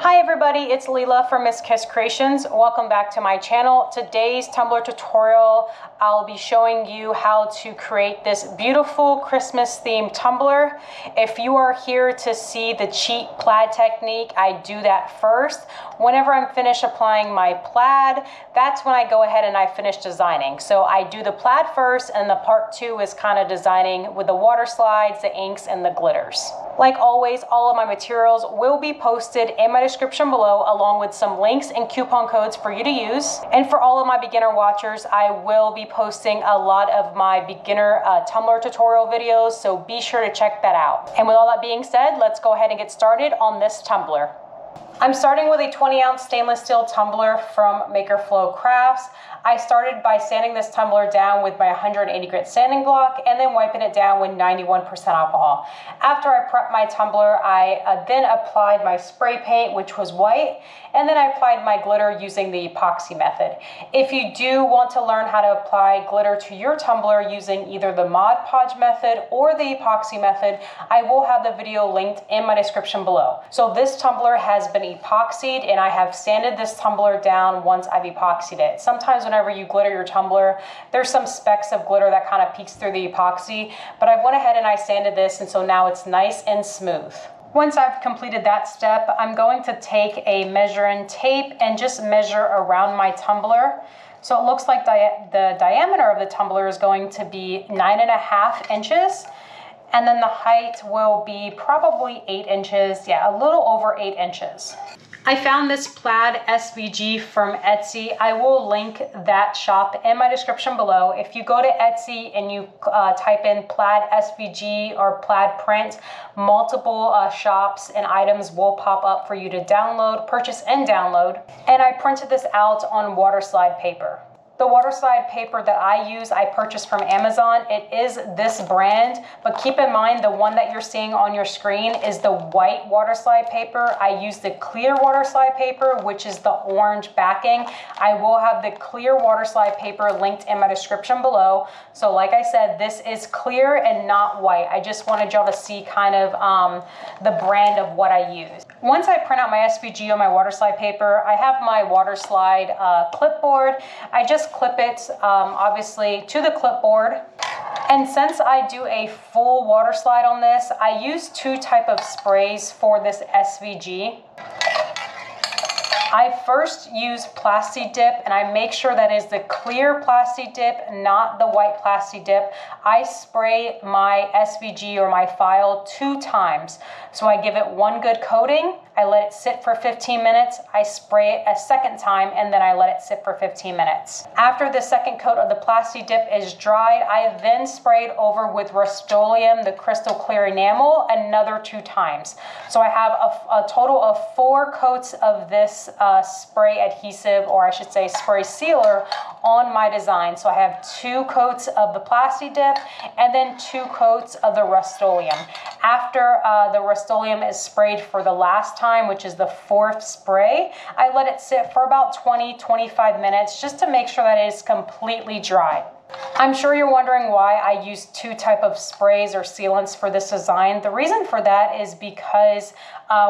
Hi everybody, it's Leela from Miss Kiss Creations. Welcome back to my channel. Today's Tumbler tutorial, I'll be showing you how to create this beautiful Christmas themed tumbler. If you are here to see the cheat plaid technique, I do that first. Whenever I'm finished applying my plaid, that's when I go ahead and I finish designing. So I do the plaid first, and the part two is kind of designing with the water slides, the inks, and the glitters. Like always, all of my materials will be posted in my description below, along with some links and coupon codes for you to use. And for all of my beginner watchers, I will be posting a lot of my beginner tumbler tutorial videos, so be sure to check that out. And with all that being said, let's go ahead and get started on this tumbler. I'm starting with a 20-ounce stainless steel tumbler from Maker Flow Crafts. I started by sanding this tumbler down with my 180 grit sanding block and then wiping it down with 91% alcohol. After I prepped my tumbler, I then applied my spray paint, which was white, and then I applied my glitter using the epoxy method. If you do want to learn how to apply glitter to your tumbler using either the Mod Podge method or the epoxy method, I will have the video linked in my description below. So this tumbler has been epoxied, and I have sanded this tumbler down once I've epoxied it. Sometimes whenever you glitter your tumbler, there's some specks of glitter that kind of peeks through the epoxy, but I went ahead and I sanded this, and so now it's nice and smooth. Once I've completed that step, I'm going to take a measuring tape and just measure around my tumbler. So it looks like the diameter of the tumbler is going to be 9.5 inches. And then the height will be probably 8 inches. Yeah, a little over 8 inches. I found this plaid SVG from Etsy. I will link that shop in my description below. If you go to Etsy and you type in plaid SVG or plaid print, multiple shops and items will pop up for you to download, purchase and download. And I printed this out on waterslide paper. The waterslide paper that I use, I purchased from Amazon. It is this brand, but keep in mind the one that you're seeing on your screen is the white waterslide paper. I use the clear waterslide paper, which is the orange backing. I will have the clear waterslide paper linked in my description below. So like I said, this is clear and not white. I just wanted y'all to see kind of the brand of what I use. Once I print out my SVG on my waterslide paper, I have my waterslide clipboard. I just clip it obviously to the clipboard. And since I do a full water slide on this, I use two types of sprays for this SVG. I first use Plasti Dip, and I make sure that is the clear Plasti Dip, not the white Plasti Dip. I spray my SVG or my file 2 times. So I give it one good coating, I let it sit for 15 minutes, I spray it a second time, and then I let it sit for 15 minutes. After the second coat of the Plasti Dip is dried, I then spray it over with Rust-Oleum, the crystal clear enamel, another 2 times. So I have a total of 4 coats of this spray adhesive, or I should say spray sealer, on my design. So I have 2 coats of the Plasti Dip and then 2 coats of the Rust-Oleum. After the Rust-Oleum is sprayed for the last time, which is the 4th spray, I let it sit for about 20-25 minutes just to make sure that it is completely dry. I'm sure you're wondering why I use 2 types of sprays or sealants for this design. The reason for that is because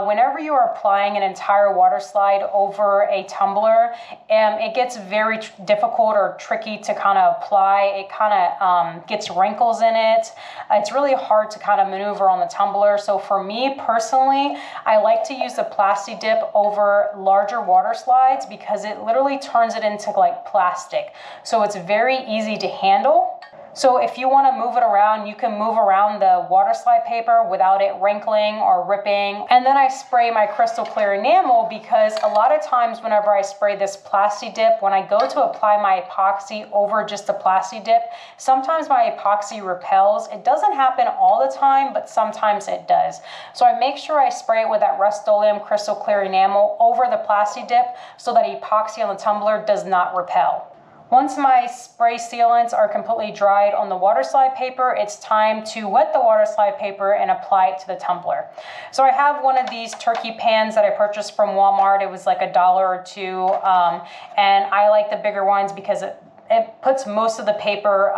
whenever you are applying an entire water slide over a tumbler, it gets very difficult or tricky to kind of apply. It kind of gets wrinkles in it. It's really hard to kind of maneuver on the tumbler. So for me personally, I like to use the Plasti Dip over larger water slides because it literally turns it into like plastic. So it's very easy to handle. So if you want to move it around, you can move around the water slide paper without it wrinkling or ripping. And then I spray my crystal clear enamel because a lot of times whenever I spray this Plasti Dip, when I go to apply my epoxy over just the Plasti Dip, sometimes my epoxy repels. It doesn't happen all the time, but sometimes it does. So I make sure I spray it with that Rust-Oleum crystal clear enamel over the Plasti Dip so that epoxy on the tumbler does not repel. Once my spray sealants are completely dried on the water slide paper, it's time to wet the water slide paper and apply it to the tumbler. So I have one of these turkey pans that I purchased from Walmart. It was like $1 or $2, and I like the bigger ones because it puts most of the paper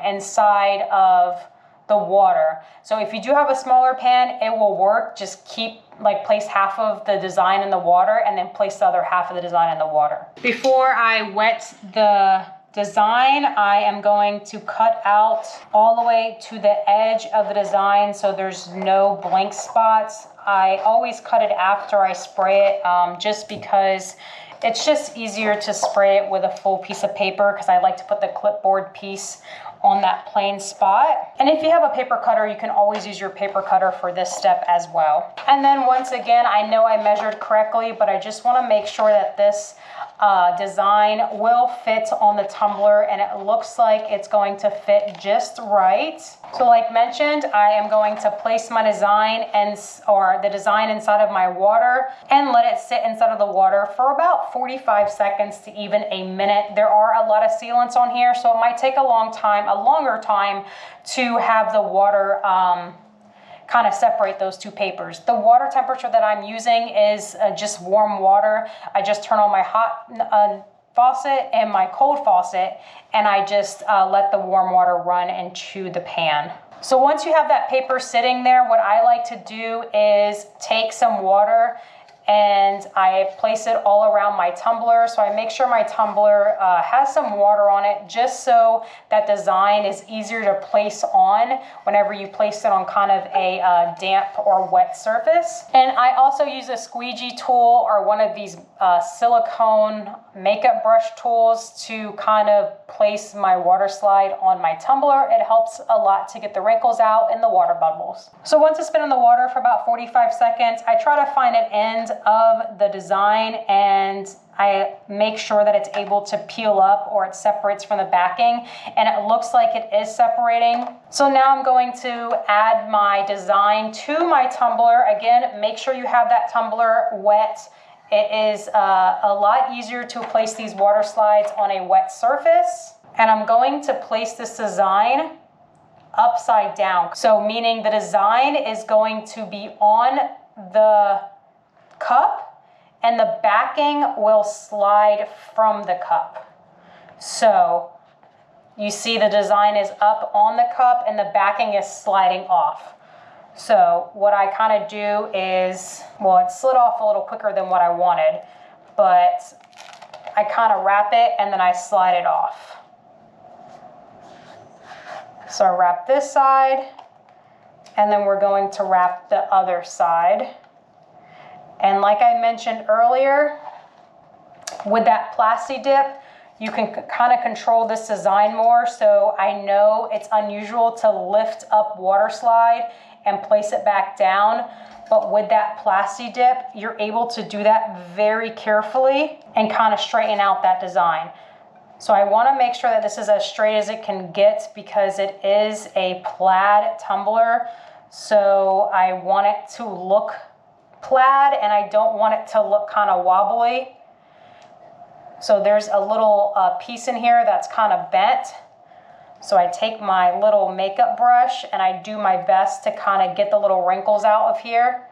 inside of the water. So if you do have a smaller pan, it will work. Just place half of the design in the water and then place the other half of the design in the water. Before I wet the design, I am going to cut out all the way to the edge of the design so there's no blank spots. I always cut it after I spray it, just because it's just easier to spray it with a full piece of paper, because I like to put the clipboard piece on that plain spot. And if you have a paper cutter, you can always use your paper cutter for this step as well. And then once again, I know I measured correctly, but I just want to make sure that this design will fit on the tumbler, and it looks like it's going to fit just right. So like mentioned, I am going to place my design or the design inside of my water and let it sit inside of the water for about 45 seconds to even a minute. There are a lot of sealants on here, so it might take a longer time to have the water kind of separate those two papers. The water temperature that I'm using is just warm water. I just turn on my hot faucet and my cold faucet, and I just let the warm water run into the pan. So once you have that paper sitting there, what I like to do is take some water and I place it all around my tumbler. So I make sure my tumbler has some water on it, just so that design is easier to place on whenever you place it on kind of a damp or wet surface. And I also use a squeegee tool or one of these silicone makeup brush tools to kind of place my water slide on my tumbler. It helps a lot to get the wrinkles out and the water bubbles. So once it's been in the water for about 45 seconds, I try to find an end of the design and I make sure that it's able to peel up or it separates from the backing, and it looks like it is separating. So now I'm going to add my design to my tumbler. Again, make sure you have that tumbler wet. It is a lot easier to place these water slides on a wet surface. And I'm going to place this design upside down. So meaning the design is going to be on the cup and the backing will slide from the cup. So you see the design is up on the cup and the backing is sliding off. So what I kind of do is, well, it slid off a little quicker than what I wanted, but I kind of wrap it and then I slide it off. So I wrap this side and then we're going to wrap the other side. And like I mentioned earlier, with that Plasti Dip, you can kind of control this design more. So I know it's unusual to lift up water slide and place it back down, but with that Plasti Dip, you're able to do that very carefully and kind of straighten out that design. So I want to make sure that this is as straight as it can get because it is a plaid tumbler. So I want it to look plaid and I don't want it to look kind of wobbly. So there's a little piece in here that's kind of bent. So I take my little makeup brush and I do my best to kind of get the little wrinkles out of here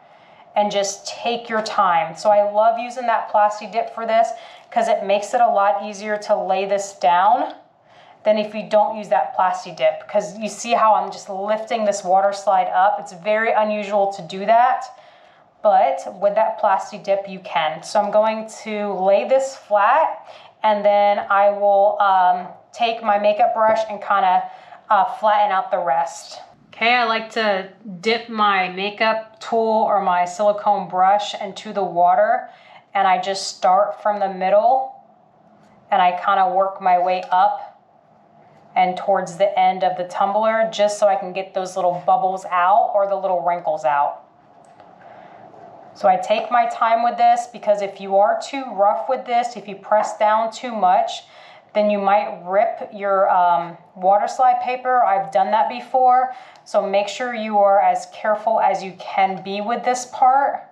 and just take your time. So I love using that Plasti Dip for this because it makes it a lot easier to lay this down than if you don't use that Plasti Dip, because you see how I'm just lifting this water slide up. It's very unusual to do that, but with that Plasti Dip you can. So I'm going to lay this flat and then I will take my makeup brush and kind of flatten out the rest. Okay, I like to dip my makeup tool or my silicone brush into the water and I just start from the middle and I kind of work my way up and towards the end of the tumbler just so I can get those little bubbles out or the little wrinkles out. So I take my time with this because if you are too rough with this, if you press down too much, then you might rip your water slide paper. I've done that before. So make sure you are as careful as you can be with this part.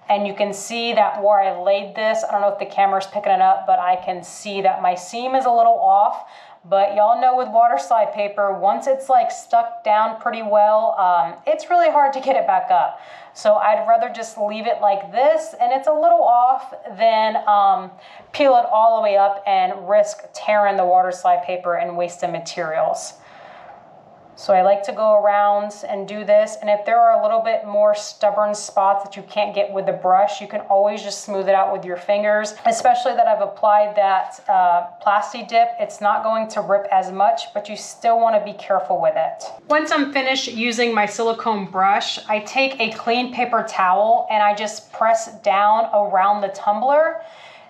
And you can see that where I laid this, I don't know if the camera's picking it up, but I can see that my seam is a little off. But y'all know with water slide paper, once it's like stuck down pretty well, it's really hard to get it back up. So I'd rather just leave it like this and it's a little off than peel it all the way up and risk tearing the water slide paper and wasting materials. So I like to go around and do this, and if there are a little bit more stubborn spots that you can't get with the brush, you can always just smooth it out with your fingers, especially that I've applied that Plasti Dip. It's not going to rip as much, but you still want to be careful with it. Once I'm finished using my silicone brush, I take a clean paper towel and I just press down around the tumbler.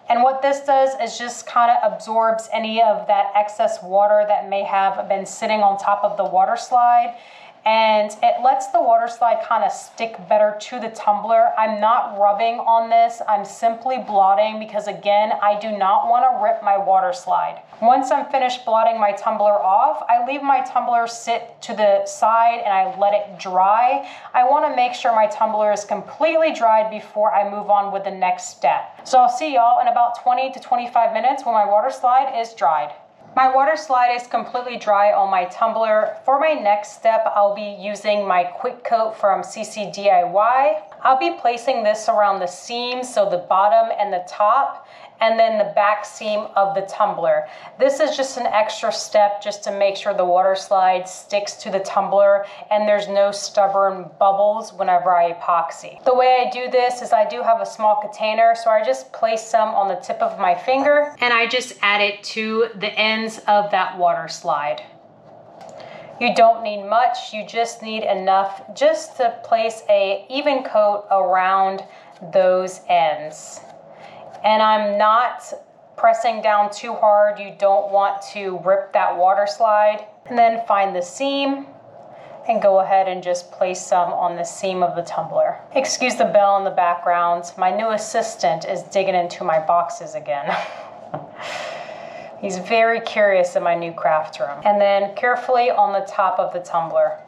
And what this does is just kind of absorbs any of that excess water that may have been sitting on top of the water slide. And it lets the water slide kind of stick better to the tumbler. I'm not rubbing on this, I'm simply blotting because again, I do not want to rip my water slide. Once I'm finished blotting my tumbler off, I leave my tumbler sit to the side and I let it dry. I want to make sure my tumbler is completely dried before I move on with the next step. So I'll see y'all in about 20 to 25 minutes when my water slide is dried. My water slide is completely dry on my tumbler. For my next step, I'll be using my quick coat from CC DIY. I'll be placing this around the seams, so the bottom and the top, and then the back seam of the tumbler. This is just an extra step just to make sure the water slide sticks to the tumbler and there's no stubborn bubbles whenever I epoxy. The way I do this is I do have a small container, so I just place some on the tip of my finger and I just add it to the ends of that water slide. You don't need much, you just need enough just to place a even coat around those ends. And I'm not pressing down too hard. You don't want to rip that water slide. And then find the seam and go ahead and just place some on the seam of the tumbler. Excuse the bell in the background. My new assistant is digging into my boxes again. He's very curious in my new craft room. And then carefully on the top of the tumbler.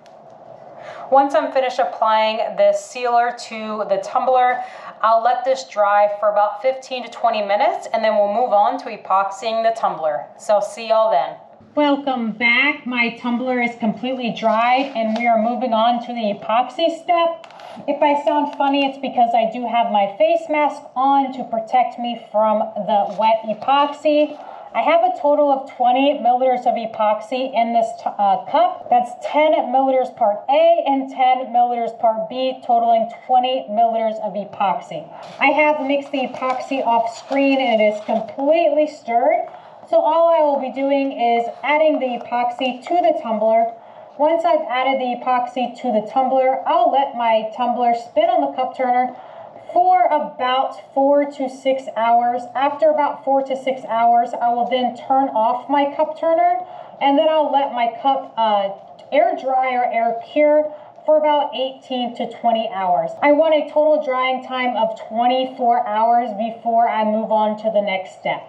Once I'm finished applying this sealer to the tumbler, I'll let this dry for about 15 to 20 minutes and then we'll move on to epoxying the tumbler. So I'll see y'all then. Welcome back. My tumbler is completely dried and we are moving on to the epoxy step. If I sound funny, it's because I do have my face mask on to protect me from the wet epoxy. I have a total of 20 milliliters of epoxy in this cup. That's 10 milliliters part A and 10 milliliters part B, totaling 20 milliliters of epoxy. I have mixed the epoxy off screen and it is completely stirred. So all I will be doing is adding the epoxy to the tumbler. Once I've added the epoxy to the tumbler, I'll let my tumbler spin on the cup turner for about 4 to 6 hours. After about 4 to 6 hours, I will then turn off my cup turner and then I'll let my cup air dry or air cure for about 18 to 20 hours. I want a total drying time of 24 hours before I move on to the next step.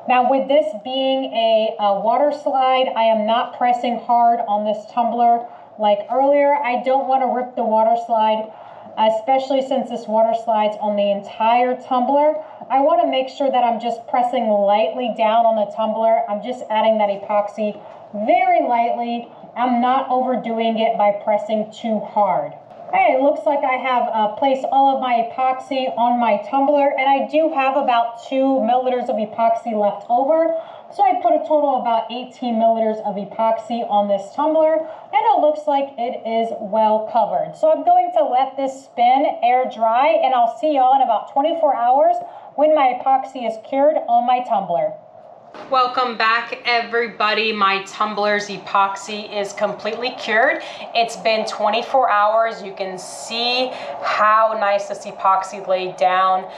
Now with this being a water slide, I am not pressing hard on this tumbler like earlier. I don't want to rip the water slide, especially since this water slides on the entire tumbler. I want to make sure that I'm just pressing lightly down on the tumbler. I'm just adding that epoxy very lightly. I'm not overdoing it by pressing too hard. Alright, it looks like I have placed all of my epoxy on my tumbler, and I do have about 2 milliliters of epoxy left over. So I put a total of about 18 milliliters of epoxy on this tumbler, and it looks like it is well covered. So I'm going to let this spin, air dry, and I'll see y'all in about 24 hours when my epoxy is cured on my tumbler. Welcome back everybody. My tumbler's epoxy is completely cured. It's been 24 hours. You can see how nice this epoxy laid down.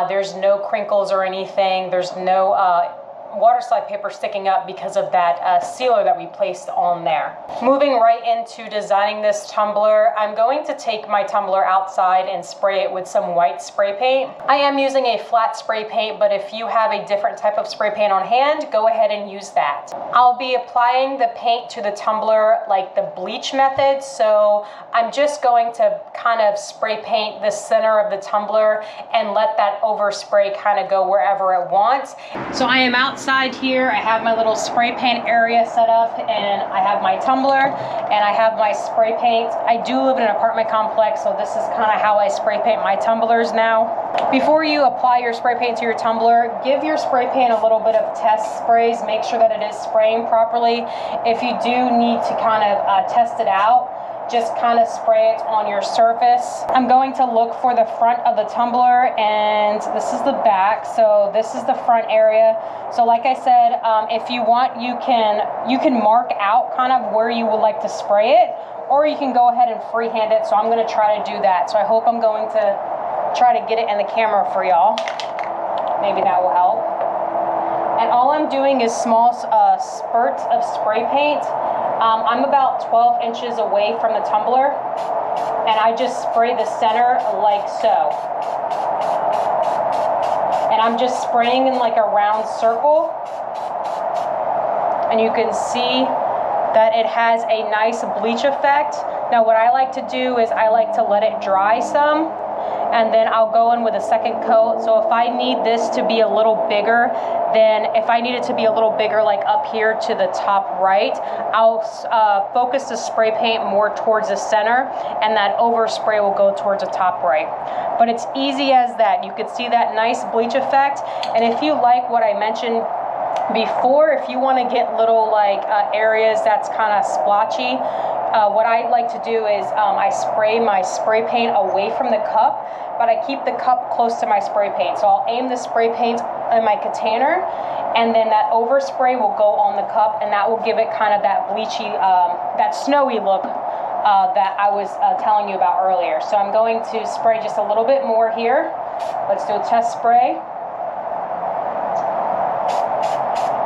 There's no crinkles or anything. There's no water slide paper sticking up because of that sealer that we placed on there. Moving right into designing this tumbler, I'm going to take my tumbler outside and spray it with some white spray paint. I am using a flat spray paint, but if you have a different type of spray paint on hand, go ahead and use that. I'll be applying the paint to the tumbler like the bleach method, so I'm just going to kind of spray paint the center of the tumbler and let that overspray kind of go wherever it wants. So I am outside outside here. I have my little spray paint area set up, and I have my tumbler, and I have my spray paint. I do live in an apartment complex, so this is kind of how I spray paint my tumblers now. Before you apply your spray paint to your tumbler, give your spray paint a little bit of test sprays. Make sure that it is spraying properly. If you do need to kind of test it out, just kind of spray it on your surface. I'm going to look for the front of the tumbler, and this is the back, so this is the front area. So like I said, if you want, you can mark out kind of where you would like to spray it, or you can go ahead and freehand it. So I'm going to try to do that. So I hope I'm going to try to get it in the camera for y'all. Maybe that will help. And all I'm doing is small spurts of spray paint. I'm about 12 inches away from the tumbler, and I just spray the center like so. And I'm just spraying in like a round circle, and you can see that it has a nice bleach effect. Now what I like to do is I like to let it dry some, and then I'll go in with a second coat. So if I need this to be a little bigger, then if I need it to be a little bigger, like up here to the top right, I'll focus the spray paint more towards the center, and that overspray will go towards the top right. But it's easy as that. You could see that nice bleach effect. And if you like what I mentioned before, if you want to get little like areas that's kind of splotchy, what I like to do is I spray my spray paint away from the cup, but I keep the cup close to my spray paint. So I'll aim the spray paint in my container, and then that overspray will go on the cup, and that will give it kind of that bleachy, that snowy look that I was telling you about earlier. So I'm going to spray just a little bit more here. Let's do a test spray.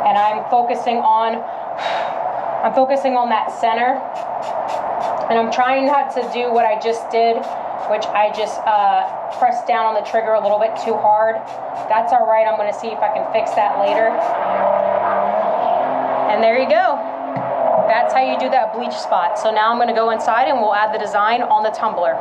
And I'm focusing on that center. And I'm trying not to do what I just did, which I just pressed down on the trigger a little bit too hard. That's all right. I'm going to see if I can fix that later. And there you go. That's how you do that bleach spot. So now I'm going to go inside and we'll add the design on the tumbler.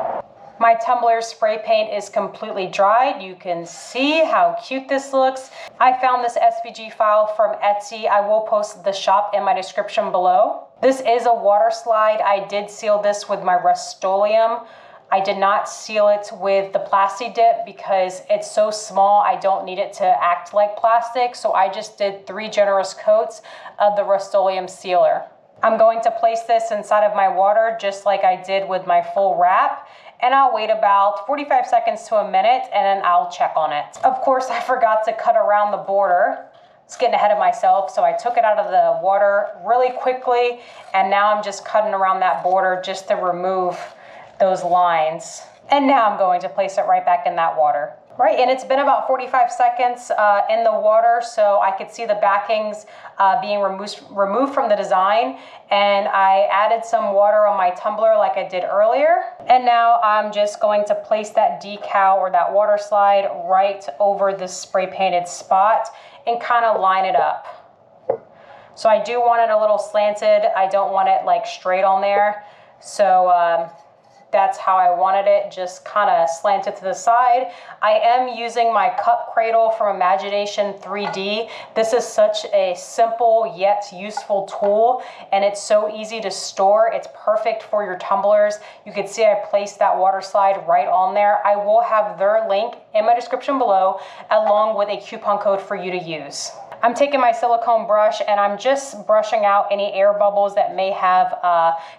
My tumbler spray paint is completely dried. You can see how cute this looks. I found this SVG file from Etsy. I will post the shop in my description below. This is a water slide. I did seal this with my Rust-Oleum. I did not seal it with the Plasti Dip because it's so small. I don't need it to act like plastic. So I just did 3 generous coats of the Rust-Oleum sealer. I'm going to place this inside of my water just like I did with my full wrap. And I'll wait about 45 seconds to a minute, and then I'll check on it. Of course, I forgot to cut around the border. It's getting ahead of myself, so I took it out of the water really quickly, and now I'm just cutting around that border just to remove those lines. And now I'm going to place it right back in that water. Right, and it's been about 45 seconds in the water, so I could see the backings being removed from the design, and I added some water on my tumbler like I did earlier. And now I'm just going to place that decal or that water slide right over the spray painted spot and kind of line it up. So I do want it a little slanted. I don't want it like straight on there. So that's how I wanted it, just kind of slanted to the side. I am using my cup cradle from Imagination 3D. This is such a simple yet useful tool, and it's so easy to store. It's perfect for your tumblers. You can see I placed that water slide right on there. I will have their link in my description below, along with a coupon code for you to use. I'm taking my silicone brush and I'm just brushing out any air bubbles that may have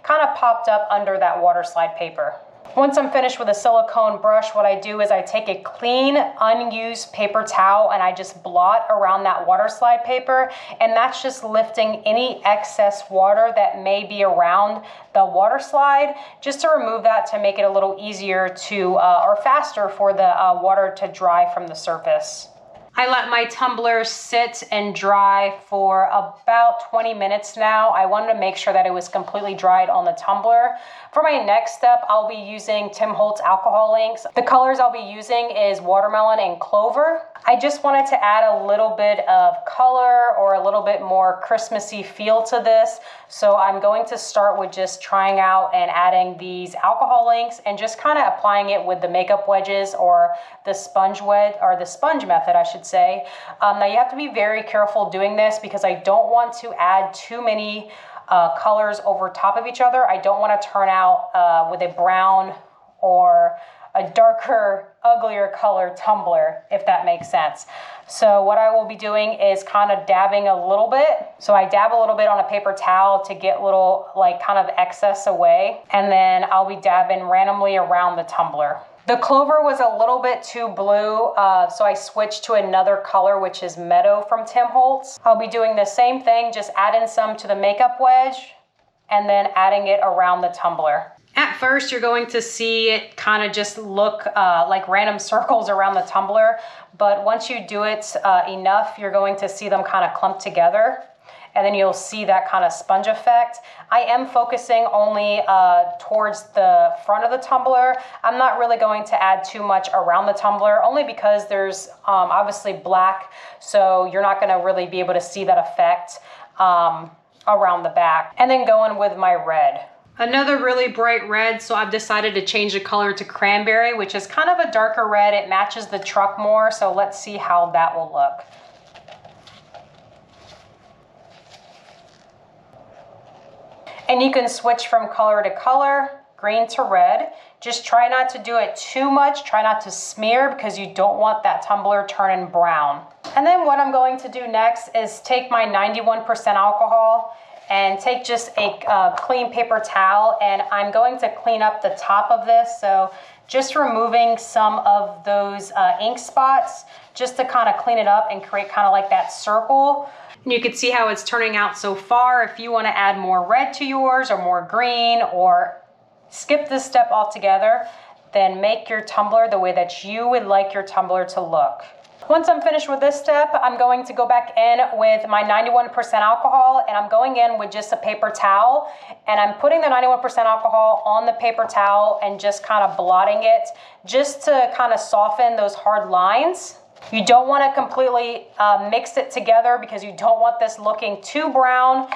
kind of popped up under that water slide paper. Once I'm finished with a silicone brush, what I do is I take a clean, unused paper towel and I just blot around that water slide paper, and that's just lifting any excess water that may be around the water slide, just to remove that to make it a little easier to, or faster for the water to dry from the surface. I let my tumbler sit and dry for about 20 minutes now. I wanted to make sure that it was completely dried on the tumbler. For my next step, I'll be using Tim Holtz alcohol inks. The colors I'll be using is watermelon and clover. I just wanted to add a little bit of color or a little bit more Christmassy feel to this. So I'm going to start with just trying out and adding these alcohol inks and just kind of applying it with the makeup wedges, or the sponge wedge, or the sponge method, I should say. Now you have to be very careful doing this because I don't want to add too many colors over top of each other. I don't want to turn out with a brown or a darker, uglier color tumbler, if that makes sense. So what I will be doing is kind of dabbing a little bit. So I dab a little bit on a paper towel to get little like kind of excess away. And then I'll be dabbing randomly around the tumbler. The clover was a little bit too blue, so I switched to another color, which is Meadow from Tim Holtz. I'll be doing the same thing, just adding some to the makeup wedge and then adding it around the tumbler. At first, you're going to see it kind of just look like random circles around the tumbler, but once you do it enough, you're going to see them kind of clump together, and then you'll see that kind of sponge effect. I am focusing only towards the front of the tumbler. I'm not really going to add too much around the tumbler, only because there's obviously black, so you're not gonna really be able to see that effect around the back. And then going with my red. Another really bright red, so I've decided to change the color to Cranberry, which is kind of a darker red. It matches the truck more, so let's see how that will look. And you can switch from color to color, green to red. Just try not to do it too much. Try not to smear because you don't want that tumbler turning brown. And then what I'm going to do next is take my 91% alcohol and take just a clean paper towel, and I'm going to clean up the top of this. So just removing some of those ink spots just to kind of clean it up and create kind of like that circle. And you can see how it's turning out so far. If you want to add more red to yours or more green or skip this step altogether, then make your tumbler the way that you would like your tumbler to look. Once I'm finished with this step, I'm going to go back in with my 91% alcohol, and I'm going in with just a paper towel, and I'm putting the 91% alcohol on the paper towel and just kind of blotting it just to kind of soften those hard lines. You don't want to completely mix it together because you don't want this looking too brown.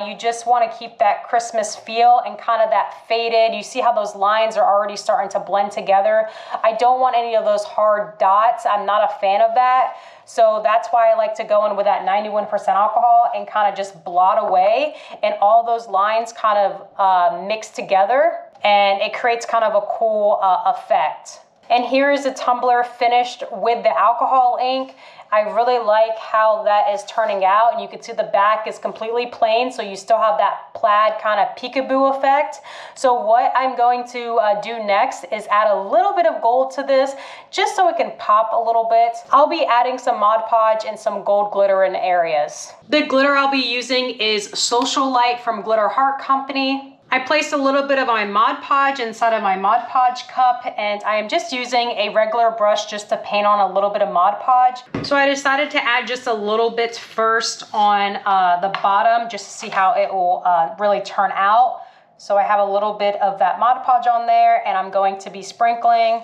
You just want to keep that Christmas feel and kind of that faded. You see how those lines are already starting to blend together. I don't want any of those hard dots. I'm not a fan of that. So that's why I like to go in with that 91% alcohol and kind of just blot away, and all those lines kind of mix together, and it creates kind of a cool effect. And here is the tumbler finished with the alcohol ink. I really like how that is turning out, and you can see the back is completely plain, so you still have that plaid kind of peekaboo effect. So what I'm going to do next is add a little bit of gold to this, just so it can pop a little bit. I'll be adding some Mod Podge and some gold glitter in areas. The glitter I'll be using is Socialite from Glitter Heart Company. I placed a little bit of my Mod Podge inside of my Mod Podge cup, and I am just using a regular brush just to paint on a little bit of Mod Podge. So I decided to add just a little bit first on the bottom just to see how it will really turn out. So I have a little bit of that Mod Podge on there, and I'm going to be sprinkling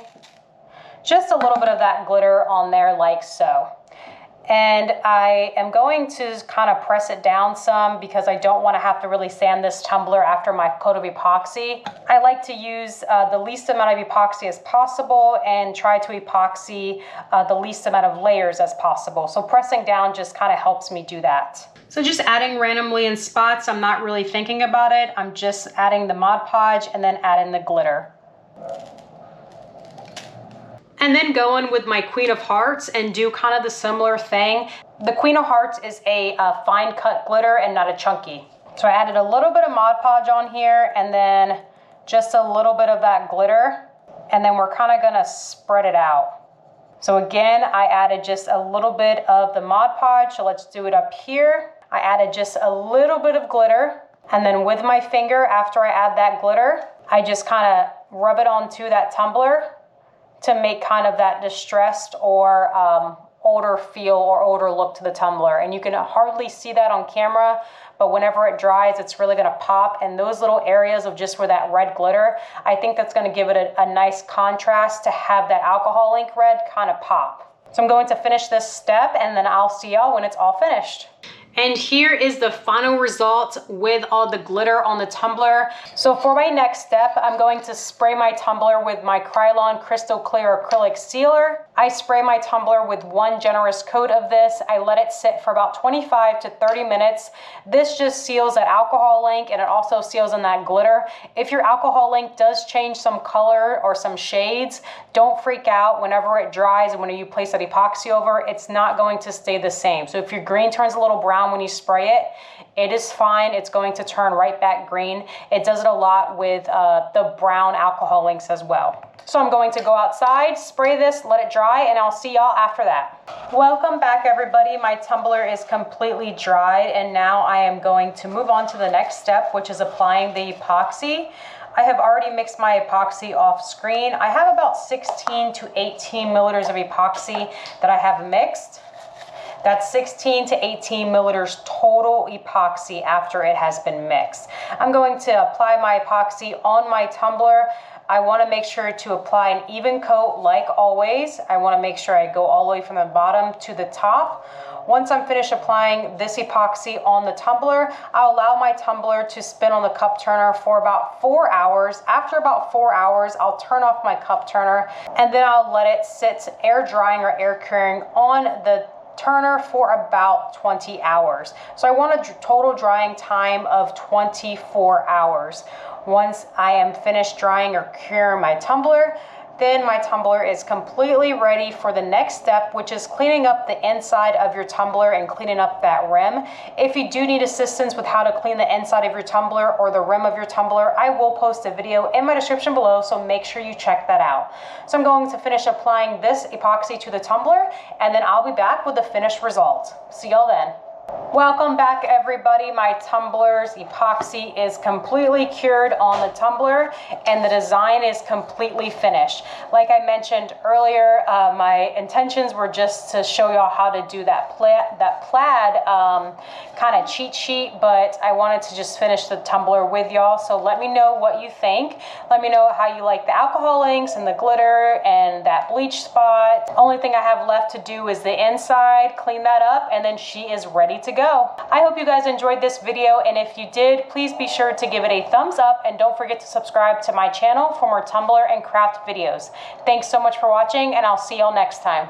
just a little bit of that glitter on there like so. And I am going to kind of press it down some because I don't want to have to really sand this tumbler after my coat of epoxy. I like to use the least amount of epoxy as possible and try to epoxy the least amount of layers as possible. So pressing down just kind of helps me do that. So just adding randomly in spots, I'm not really thinking about it. I'm just adding the Mod Podge and then adding the glitter. And then go in with my Queen of Hearts and do kind of the similar thing. The Queen of Hearts is a fine cut glitter and not a chunky. So I added a little bit of Mod Podge on here and then just a little bit of that glitter. And then we're kind of gonna spread it out. So again, I added just a little bit of the Mod Podge. So let's do it up here. I added just a little bit of glitter. And then with my finger, after I add that glitter, I just kind of rub it onto that tumbler to make kind of that distressed or older feel or older look to the tumbler. And you can hardly see that on camera, but whenever it dries, it's really gonna pop. And those little areas of just where that red glitter, I think that's gonna give it a nice contrast to have that alcohol ink red kind of pop. So I'm going to finish this step and then I'll see y'all when it's all finished. And here is the final result with all the glitter on the tumbler. So for my next step, I'm going to spray my tumbler with my Krylon Crystal Clear Acrylic Sealer. I spray my tumbler with one generous coat of this. I let it sit for about 25 to 30 minutes. This just seals that alcohol ink, and it also seals in that glitter. If your alcohol ink does change some color or some shades, don't freak out. Whenever it dries and when you place that epoxy over, it's not going to stay the same. So if your green turns a little brown when you spray it, it is fine. It's going to turn right back green. It does it a lot with the brown alcohol inks as well. So I'm going to go outside, spray this, let it dry, and I'll see y'all after that. Welcome back, everybody. My tumbler is completely dried, and now I am going to move on to the next step, which is applying the epoxy. I have already mixed my epoxy off screen. I have about 16 to 18 milliliters of epoxy that I have mixed. That's 16 to 18 milliliters total epoxy after it has been mixed. I'm going to apply my epoxy on my tumbler. I want to make sure to apply an even coat like always. I want to make sure I go all the way from the bottom to the top. Once I'm finished applying this epoxy on the tumbler, I'll allow my tumbler to spin on the cup turner for about 4 hours. After about 4 hours, I'll turn off my cup turner, and then I'll let it sit air drying or air curing on the turner for about 20 hours. So I want a total drying time of 24 hours. Once I am finished drying or curing my tumbler, then my tumbler is completely ready for the next step, which is cleaning up the inside of your tumbler and cleaning up that rim. If you do need assistance with how to clean the inside of your tumbler or the rim of your tumbler, I will post a video in my description below, so make sure you check that out. So I'm going to finish applying this epoxy to the tumbler, and then I'll be back with the finished result. See y'all then. Welcome back, everybody. My tumbler's epoxy is completely cured on the tumbler, and the design is completely finished. Like I mentioned earlier, my intentions were just to show y'all how to do that plaid kind of cheat sheet, but I wanted to just finish the tumbler with y'all. So let me know what you think. Let me know how you like the alcohol inks and the glitter and that bleach spot. Only thing I have left to do is the inside, clean that up, and then she is ready to go. I hope you guys enjoyed this video, and if you did, please be sure to give it a thumbs up, and don't forget to subscribe to my channel for more tumbler and craft videos. Thanks so much for watching, and I'll see y'all next time.